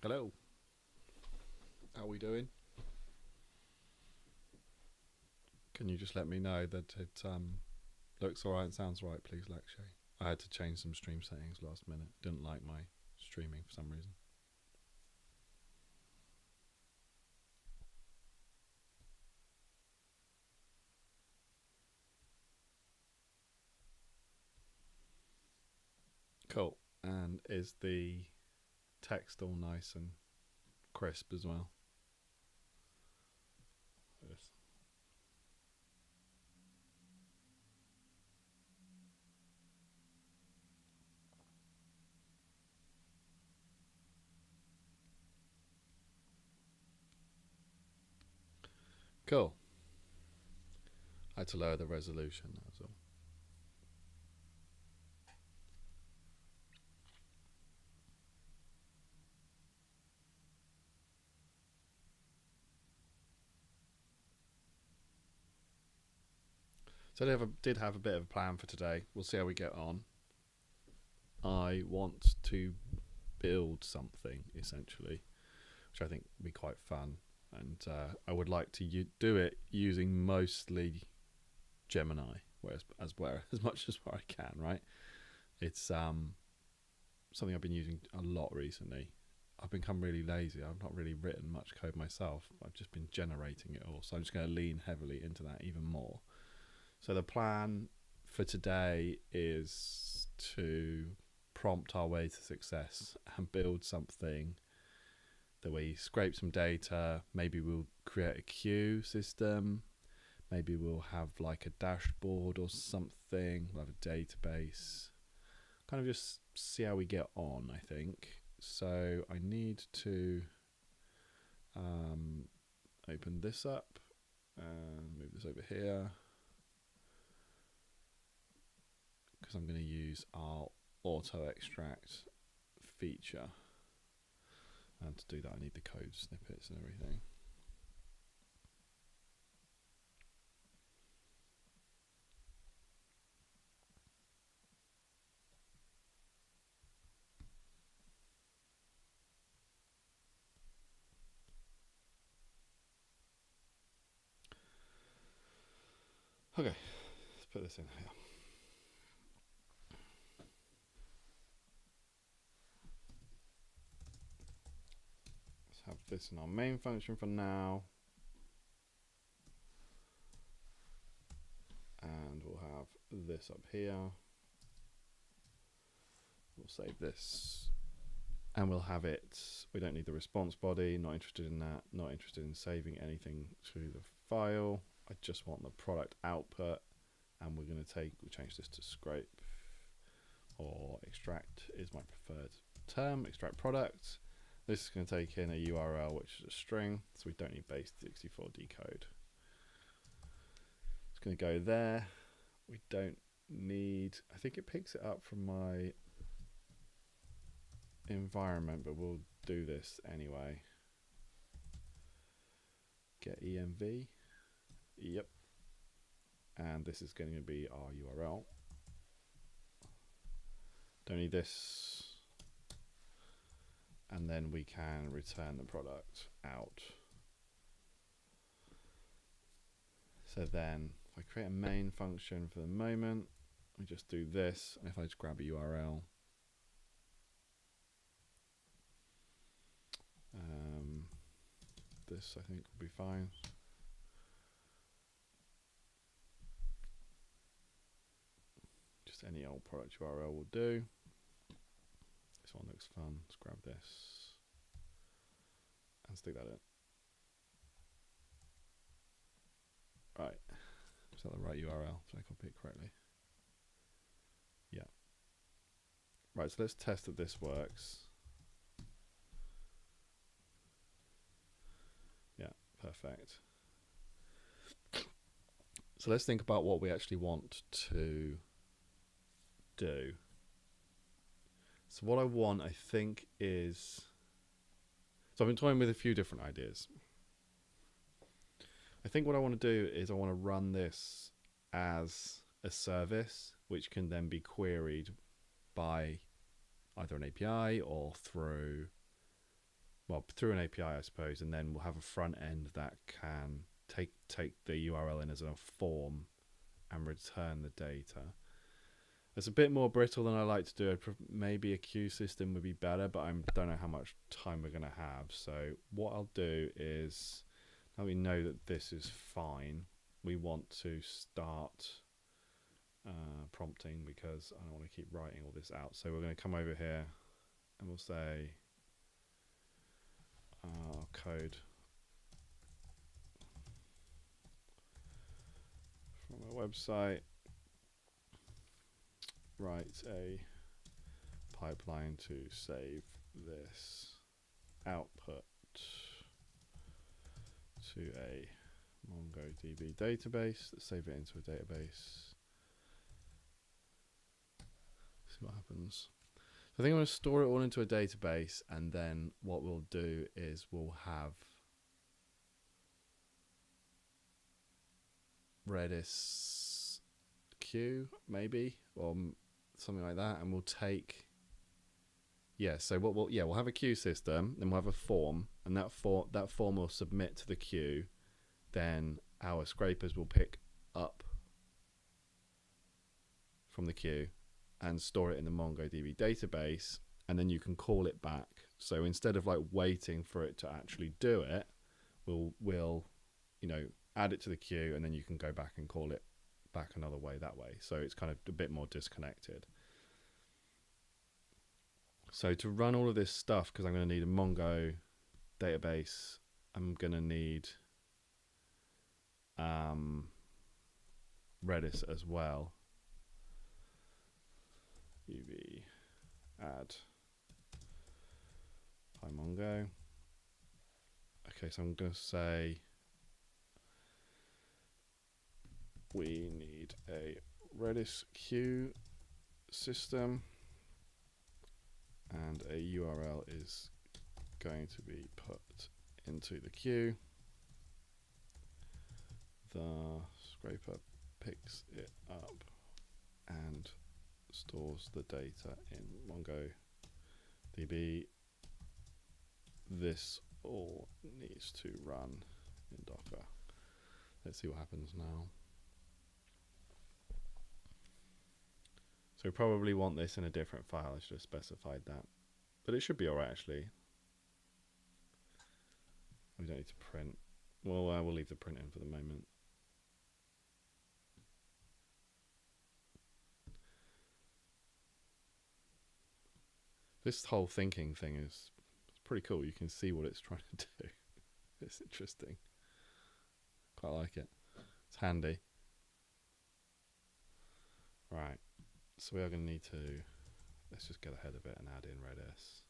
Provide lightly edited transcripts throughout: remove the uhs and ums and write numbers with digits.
Hello, how are we doing? Can you just let me know that it looks alright and sounds right, please, Lakshay? I had to change some stream settings last minute. Didn't like my streaming for some reason. Cool. And is the text all nice and crisp as well? Yes. Cool. I had to lower the resolution, that was all. So I did have a bit of a plan for today. We'll see how we get on. I want to build something, essentially, which I think would be quite fun. And I would like to do it using mostly Gemini, as much as where I can. Right, it's something I've been using a lot recently. I've become really lazy. I've not really written much code myself. I've just been generating it all. So I'm just going to lean heavily into that even more. So the plan for today is to prompt our way to success and build something that we scrape some data. Maybe we'll create a queue system. Maybe we'll have like a dashboard or something. We'll have a database. Kind of just see how we get on, I think. So I need to open this up and move this over here because I'm going to use our auto extract feature. And to do that, I need the code snippets and everything. Okay, let's put this in here. Let's have this in our main function for now. And we'll have this up here. We'll save this. And we'll have it, we don't need the response body, not interested in that, not interested in saving anything to the file. I just want the product output, and we'll change this to scrape, or extract is my preferred term, extract product. This is going to take in a URL, which is a string, so we don't need base64 decode. It's going to go there. We don't need, I think it picks it up from my environment, but we'll do this anyway. Get env. Yep. And this is going to be our URL. Don't need this. And then we can return the product out. So then if I create a main function for the moment, we just do this. And if I just grab a URL, this I think will be fine. Just any old product URL will do. This one looks fun. Let's grab this and stick that in. Right. Is that the right URL? Did I copy it correctly? Yeah. Right, so let's test that this works. Yeah, perfect. So let's think about what we actually want to do. So what I want, I think, is... So I've been toying with a few different ideas. I think what I want to do is I want to run this as a service, which can then be queried by either an API or through well, through an API, I suppose, and then we'll have a front end that can take the URL in as a form and return the data. It's a bit more brittle than I like to do. Maybe a queue system would be better, but I don't know how much time we're going to have. So what I'll do is, now we know that this is fine, we want to start prompting, because I don't want to keep writing all this out. So we're going to come over here and we'll say code from our website, write a pipeline to save this output to a MongoDB database. Let's save it into a database. See what happens. So I think I'm going to store it all into a database, and then what we'll do is we'll have Redis queue, maybe, or something like that, and we'll take, so we'll have a queue system, then we'll have a form, and that form will submit to the queue. Then our scrapers will pick up from the queue and store it in the MongoDB database, and then you can call it back. So instead of like waiting for it to actually do it, we'll add it to the queue, and then you can go back and call it back another way that way. So it's kind of a bit more disconnected. So to run all of this stuff, because I'm going to need a Mongo database, I'm going to need Redis as well. UV add PyMongo. Okay, so I'm going to say we need a Redis queue system, and a URL is going to be put into the queue. The scraper picks it up and stores the data in MongoDB. This all needs to run in Docker. Let's see what happens now. So we probably want this in a different file. I should have specified that, but it should be alright actually. We don't need to print. Well, we'll leave the print in for the moment. This whole thinking thing is pretty cool. You can see what it's trying to do. It's interesting. Quite like it. It's handy. Right. So we are going to need to, let's just get ahead of it and add in Redis.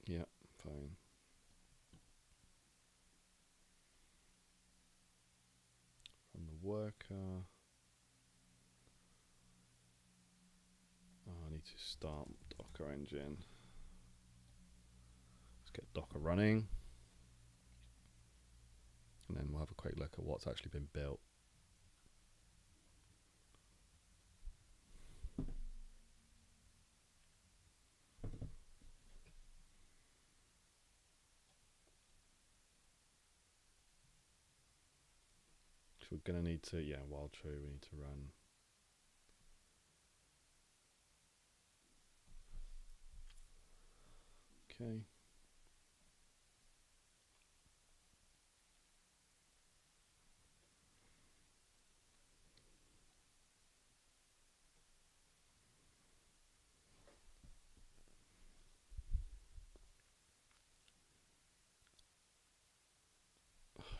Yep, fine. From the worker. I need to start Docker engine. Let's get Docker running. And then we'll have a quick look at what's actually been built. So we're going to need to, while true, we need to run. Okay.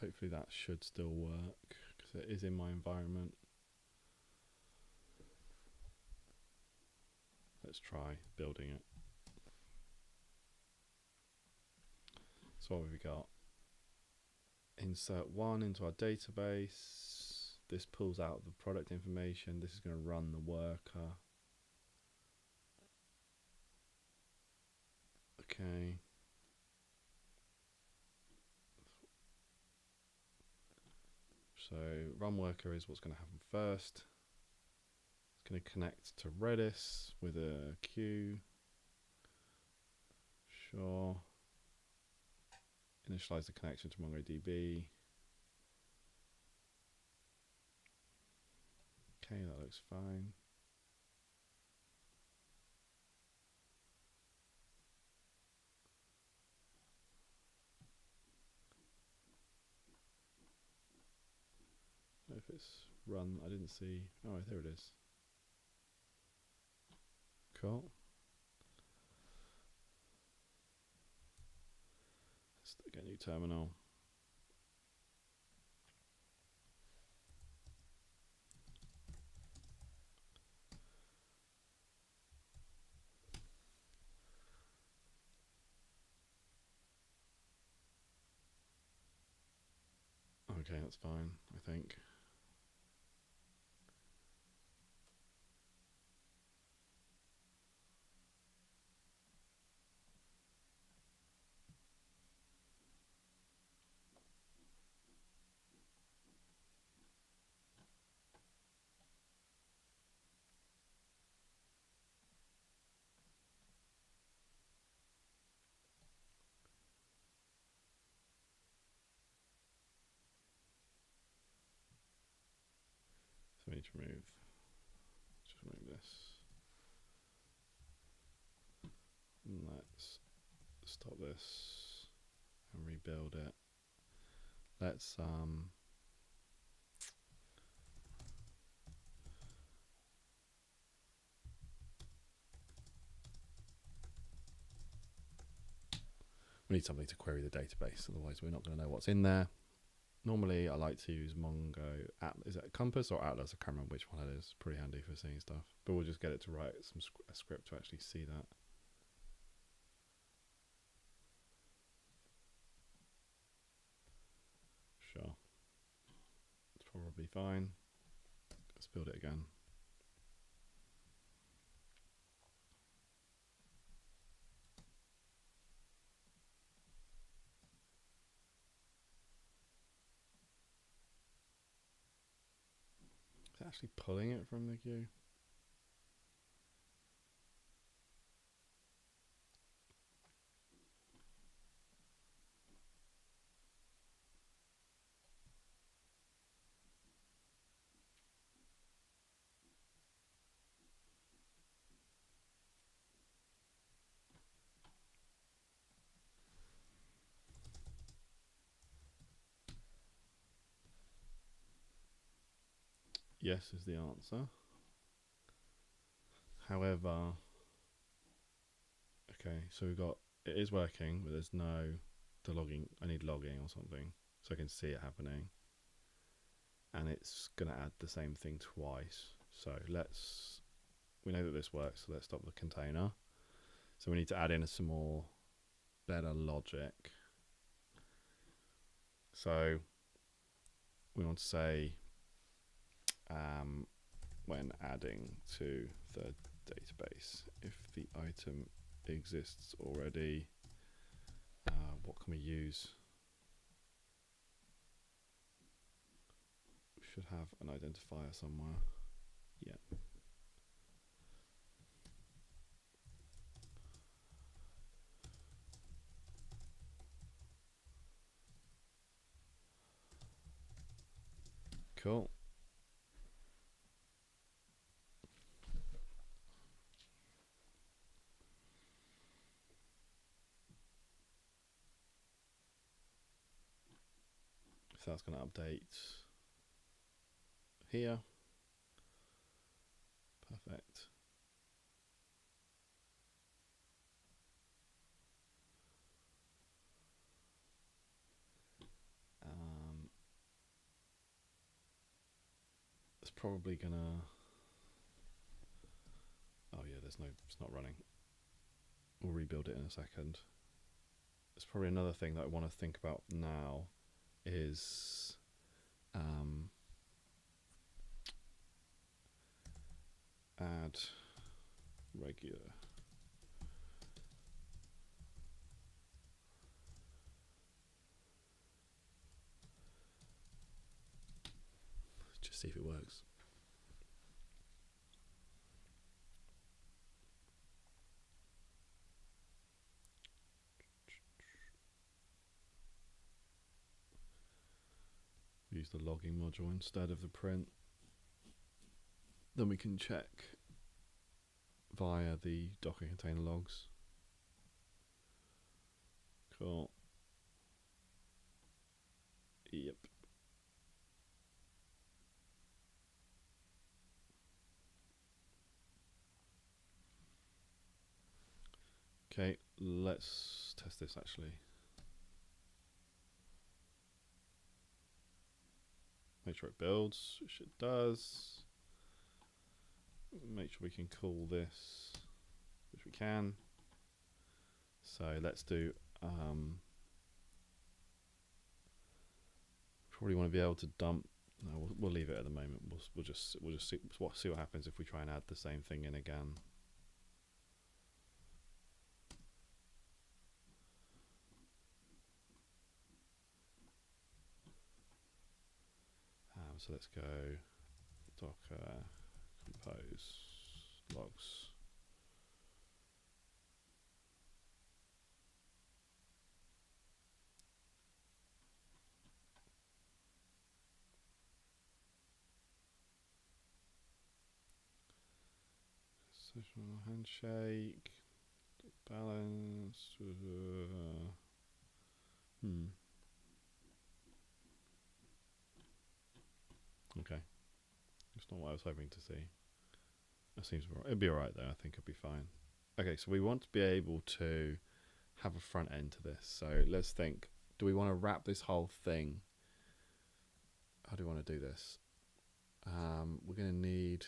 Hopefully that should still work, because it is in my environment. Let's try building it. So what have we got? Insert one into our database. This pulls out the product information. This is going to run the worker. Okay. So run worker is what's going to happen first. It's going to connect to Redis with a queue. Sure. Initialize the connection to MongoDB. Okay, that looks fine. If it's run, I didn't see. Oh, there it is. Cool. Let's get a new terminal. Okay, that's fine, I think. So we need to remove, just remove this. And let's stop this and rebuild it. Let's we need something to query the database, otherwise we're not going to know what's in there. Normally I like to use Mongo, is it Compass or Atlas? I can't remember which one it is. Pretty handy for seeing stuff, but we'll just get it to write a script to actually see that. Sure, it's probably fine. Let's build it again. Is it actually pulling it from the queue? Yes is the answer. However, okay, so we've got, it is working, but there's no, the logging, I need logging or something so I can see it happening. And it's going to add the same thing twice. So we know that this works, so let's stop the container. So we need to add in some more better logic. So we want to say when adding to the database, if the item exists already, what can we use? We should have an identifier somewhere. Yeah. Cool. So that's going to update here. Perfect. It's probably gonna, oh yeah, it's not running. We'll rebuild it in a second. It's probably another thing that I want to think about now is add regular. see if it works. Use the logging module instead of the print. Then we can check via the Docker container logs. Cool. Yep. Okay, let's test this actually. Make sure it builds, which it does. Make sure we can call this, which we can. So let's do, probably want to be able to dump. No, we'll leave it at the moment. We'll just see what happens if we try and add the same thing in again. So let's go Docker compose logs. Sessional handshake, balance. Okay, it's not what I was hoping to see. That seems right. It'll be alright though. I think it'll be fine. Okay, so we want to be able to have a front end to this. So let's think. Do we want to wrap this whole thing? How do we want to do this? We're going to need.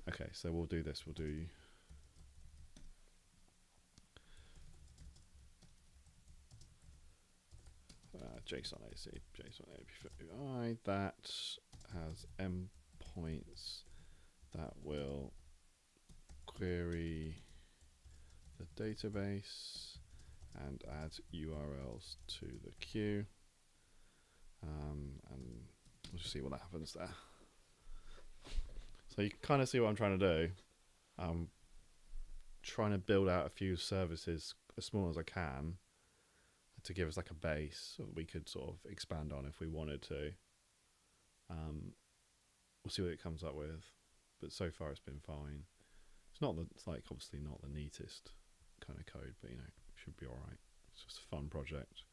Okay, so we'll do this. We'll do. JSON AC, JSON API that has endpoints that will query the database and add URLs to the queue. And we'll just see what happens there. So you can kind of see what I'm trying to do. I'm trying to build out a few services as small as I can to give us like a base that we could sort of expand on if we wanted to. We'll see what it comes up with, but so far it's been fine. It's like obviously not the neatest kind of code, but you know, should be all right. It's just a fun project.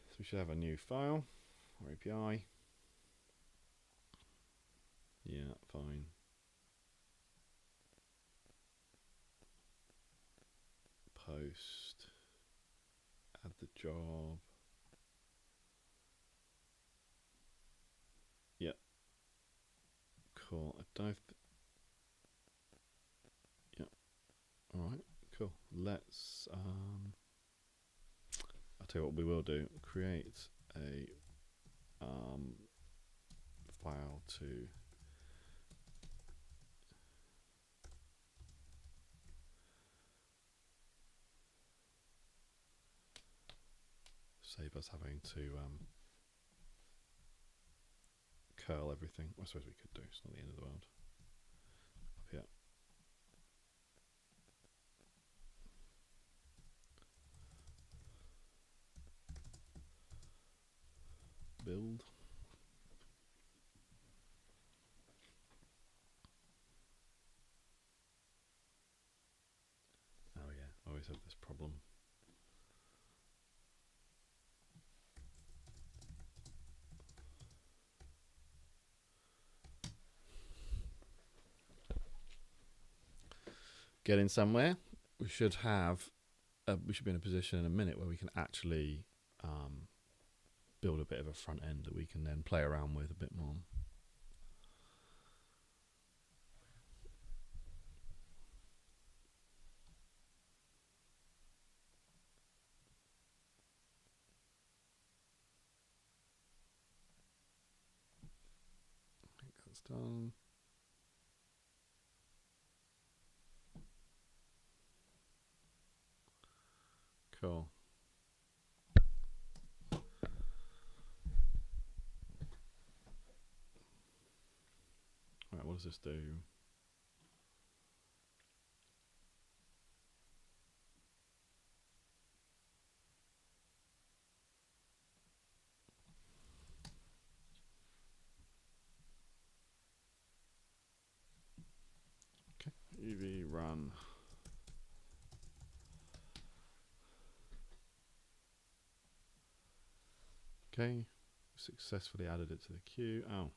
So we should have a new file or API. Yeah, fine. Post, add the job. Yep. Cool. I don't know if. Yep. All right. Cool. Let's. I'll tell you what we will do. Create a file to. Save us having to curl everything. I suppose we could do. It's not the end of the world. Up here. Build. Oh yeah, I always have this problem. Getting somewhere. We should be in a position in a minute where we can actually build a bit of a front end that we can then play around with a bit more. I think that's done. Cool. Right, what does this do? Okay, UV run. Okay, successfully added it to the queue. Oh.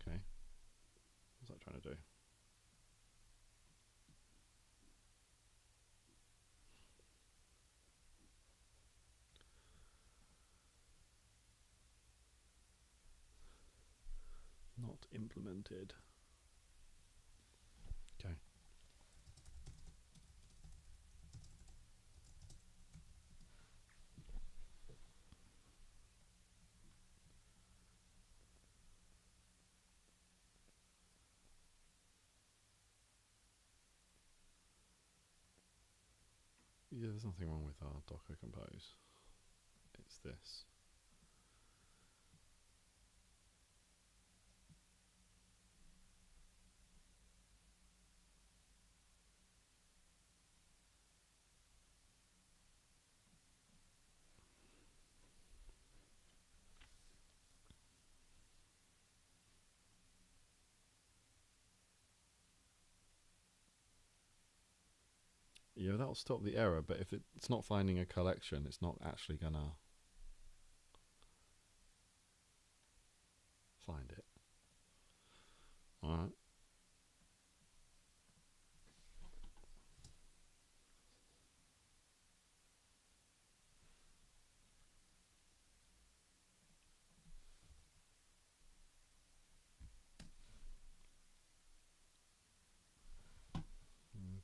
Okay. What's that trying to do? Not implemented. Okay. Yeah, there's nothing wrong with our Docker Compose. It's this. Yeah, that'll stop the error, but if it's not finding a collection, it's not actually gonna find it. Alright.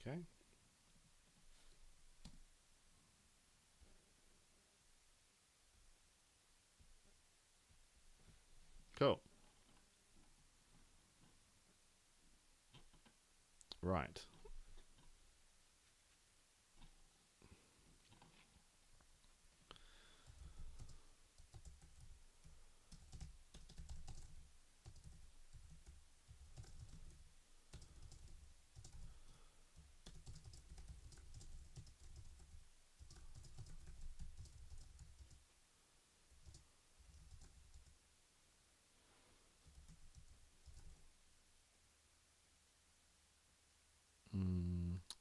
Okay. Cool. Right.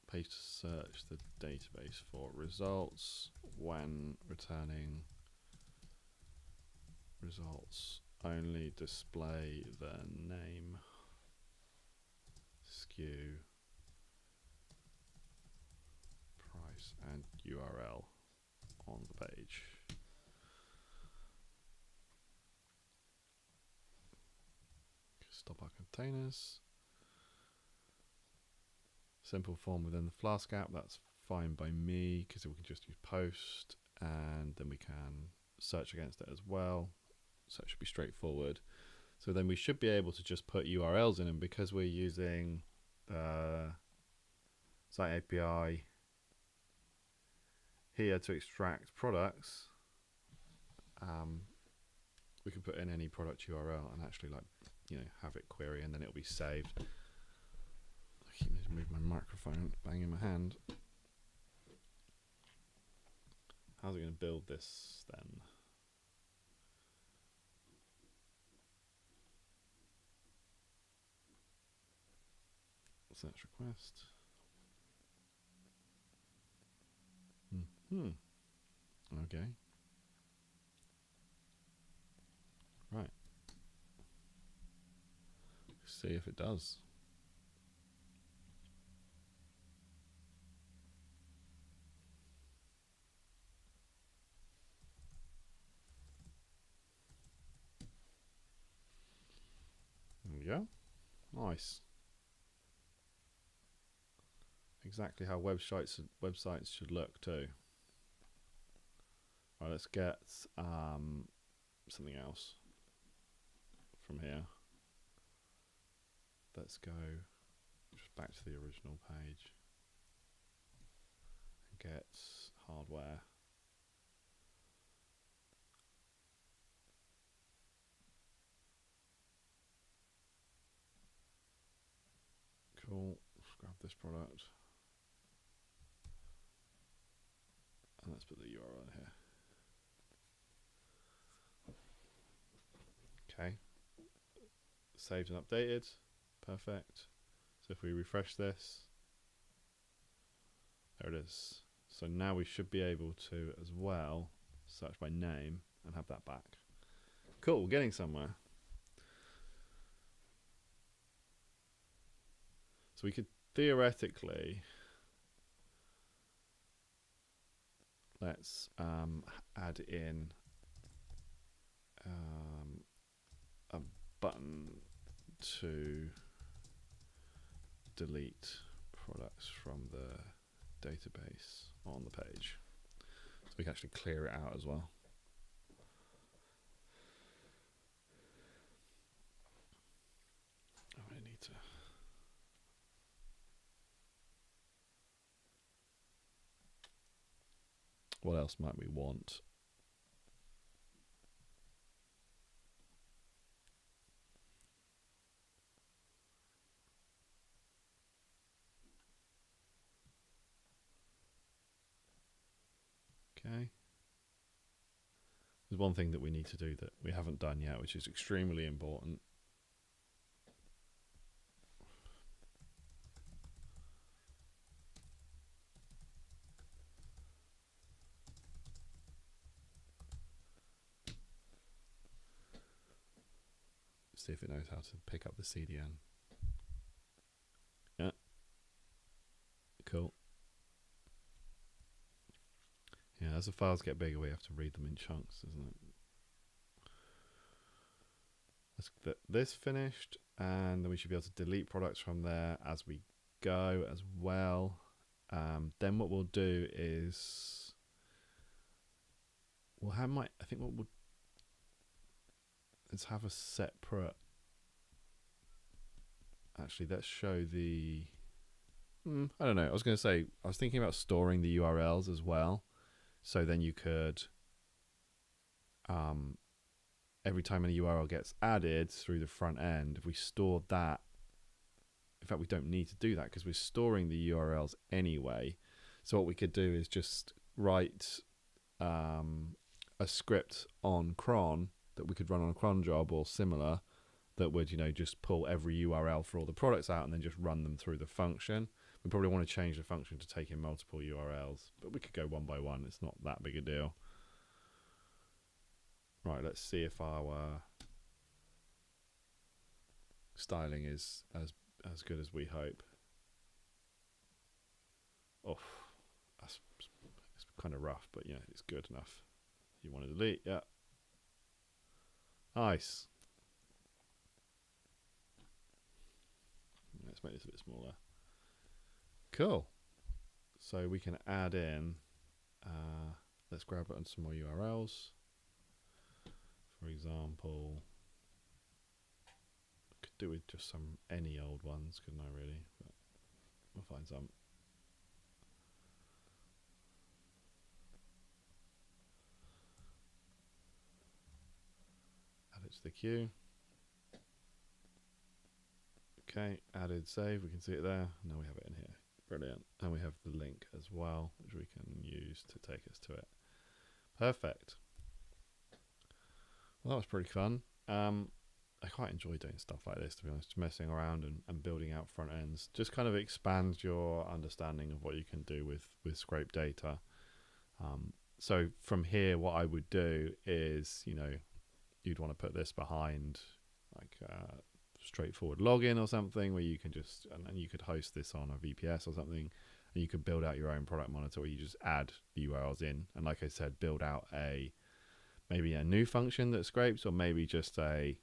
Page to search the database for results when returning results. Only display the name, SKU, price, and URL on the page. Stop our containers. Simple form within the Flask app, that's fine by me because we can just use post and then we can search against it as well. So it should be straightforward. So then we should be able to just put URLs in, and because we're using Site API here to extract products, we can put in any product URL and actually, like, you know, have it query, and then it'll be saved. I keep need to move my microphone, banging my hand. How's it going to build this then? Search request. Okay. Right. See if it does. There we go. Nice. Exactly how websites should look too. Right, let's get something else from here. Let's go just back to the original page and get hardware. Cool. Let's grab this product and let's put the URL in here. Okay. Saved and updated. Perfect. So if we refresh this, there it is. So now we should be able to as well search by name and have that back. Cool, we're getting somewhere. So we could theoretically, let's add in a button to delete products from the database on the page. So we can actually clear it out as well. Oh, I need to. What else might we want? Okay. There's one thing that we need to do that we haven't done yet, which is extremely important. See if it knows how to pick up the CDN. Yeah. Cool. Yeah, as the files get bigger, we have to read them in chunks, isn't it? Let's get this finished, and then we should be able to delete products from there as we go as well. Then what we'll do is we'll have let's have a separate. Actually, let's show the. I don't know. I was going to say I was thinking about storing the URLs as well. So then you could, every time a URL gets added through the front end, if we stored that, in fact, we don't need to do that because we're storing the URLs anyway. So what we could do is just write a script on cron that we could run on a cron job or similar that would, just pull every URL for all the products out and then just run them through the function. We probably want to change the function to take in multiple URLs, but we could go one by one. It's not that big a deal. Right, let's see if our styling is as good as we hope. Oh, it's kind of rough, but yeah, it's good enough. You want to delete? Yeah. Nice. Let's make this a bit smaller. Cool. So we can add in, let's grab on some more URLs. For example, I could do with just any old ones, couldn't I really? But we'll find some. Add it to the queue. Okay, added save, we can see it there. Now we have it in here. Brilliant. And we have the link as well, which we can use to take us to it. Perfect. Well, that was pretty fun. I quite enjoy doing stuff like this, to be honest, messing around and building out front ends. Just kind of expands your understanding of what you can do with scrape data. So from here, what I would do is, you'd want to put this behind like straightforward login or something where you can just, and you could host this on a VPS or something, and you could build out your own product monitor where you just add the URLs in. And like I said, build out maybe a new function that scrapes, or maybe just a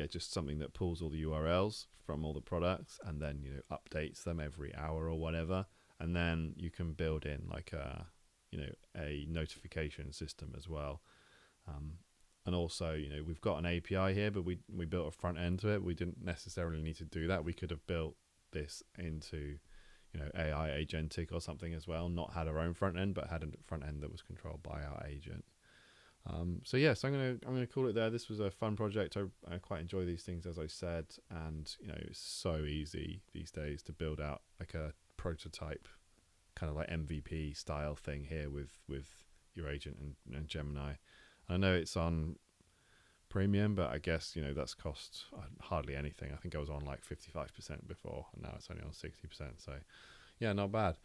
just something that pulls all the URLs from all the products and then updates them every hour or whatever. And then you can build in like a a notification system as well. And also, we've got an API here, but we built a front end to it. We didn't necessarily need to do that. We could have built this into, AI agentic or something as well. Not had our own front end, but had a front end that was controlled by our agent. So I'm gonna call it there. This was a fun project. I quite enjoy these things, as I said, and it's so easy these days to build out like a prototype, kind of like MVP style thing here with your agent and Gemini. I know it's on premium, but I guess that's cost hardly anything. I think I was on like 55% before, and now it's only on 60%. So yeah, not bad.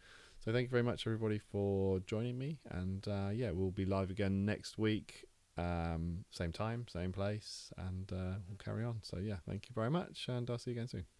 So thank you very much, everybody, for joining me. And we'll be live again next week, same time, same place, and we'll carry on. So yeah, thank you very much, and I'll see you again soon.